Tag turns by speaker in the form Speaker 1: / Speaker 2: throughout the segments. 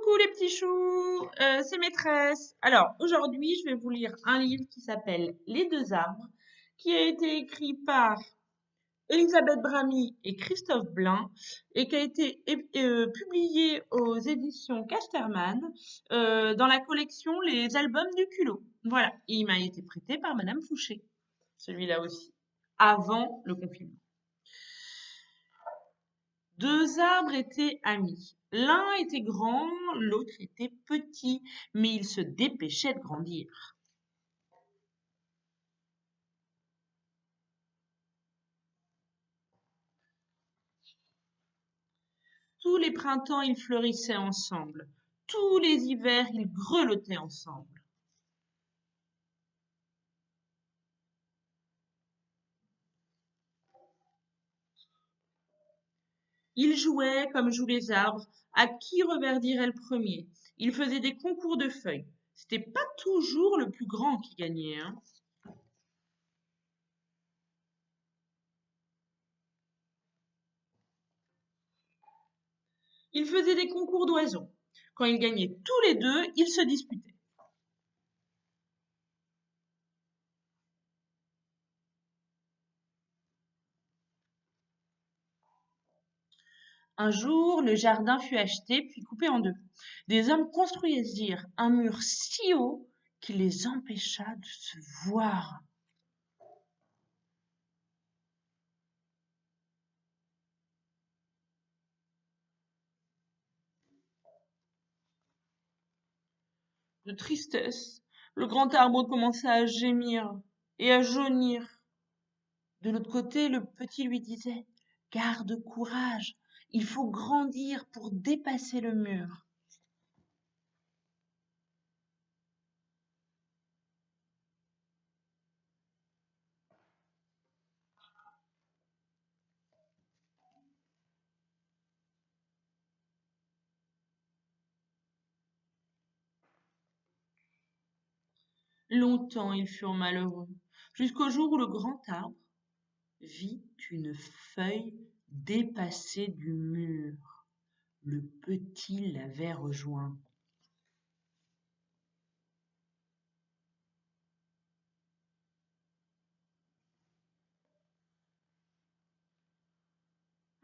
Speaker 1: Coucou les petits choux, c'est maîtresse. Alors aujourd'hui, je vais vous lire un livre qui s'appelle Les deux arbres, qui a été écrit par Elisabeth Bramy et Christophe Blain et qui a été publié aux éditions Casterman dans la collection Les albums du culot. Voilà, et il m'a été prêté par Madame Fouché, celui-là aussi, avant le confinement. Deux arbres étaient amis. L'un était grand, l'autre était petit, mais ils se dépêchaient de grandir. Tous les printemps, ils fleurissaient ensemble. Tous les hivers, ils grelottaient ensemble. Ils jouaient, comme jouent les arbres, à qui reverdirait le premier. Ils faisaient des concours de feuilles. C'était pas toujours le plus grand qui gagnait, hein. Ils faisaient des concours d'oiseaux. Quand ils gagnaient tous les deux, ils se disputaient. Un jour, le jardin fut acheté puis coupé en deux. Des hommes construisirent un mur si haut qu'il les empêcha de se voir. De tristesse, le grand arbre commença à gémir et à jaunir. De l'autre côté, le petit lui disait: Garde courage, il faut grandir pour dépasser le mur. Longtemps ils furent malheureux, jusqu'au jour où le grand arbre vit une feuille dépasser du mur. Le petit l'avait rejoint.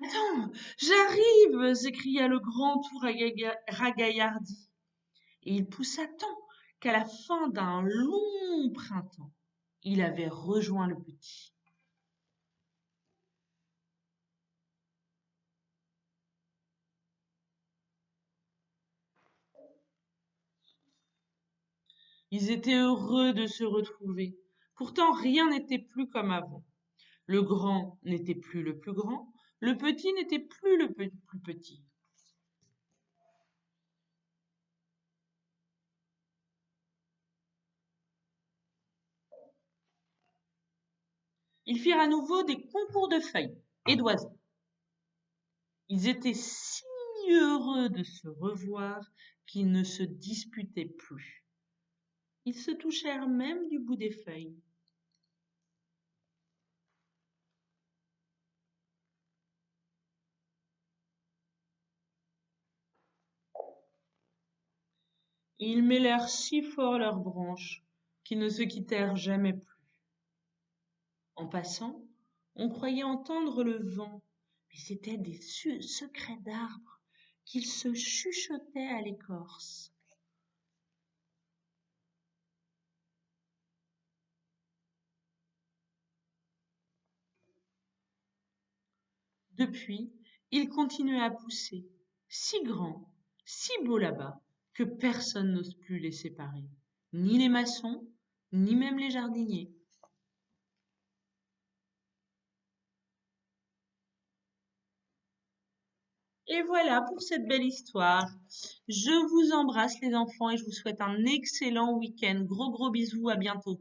Speaker 1: Attends, j'arrive! S'écria le grand tout ragaillardi. Et il poussa tant qu'à la fin d'un long printemps, il avait rejoint le petit. Ils étaient heureux de se retrouver. Pourtant, rien n'était plus comme avant. Le grand n'était plus le plus grand, le petit n'était plus le plus petit. Ils firent à nouveau des concours de feuilles et d'oiseaux. Ils étaient si heureux de se revoir qu'ils ne se disputaient plus. Ils se touchèrent même du bout des feuilles. Et ils mêlèrent si fort leurs branches qu'ils ne se quittèrent jamais plus. En passant, on croyait entendre le vent, mais c'étaient des secrets d'arbres qu'ils se chuchotaient à l'écorce. Depuis, ils continuaient à pousser, si grands, si beaux là-bas, que personne n'ose plus les séparer, ni les maçons, ni même les jardiniers. Et voilà pour cette belle histoire. Je vous embrasse les enfants et je vous souhaite un excellent week-end. Gros bisous, à bientôt.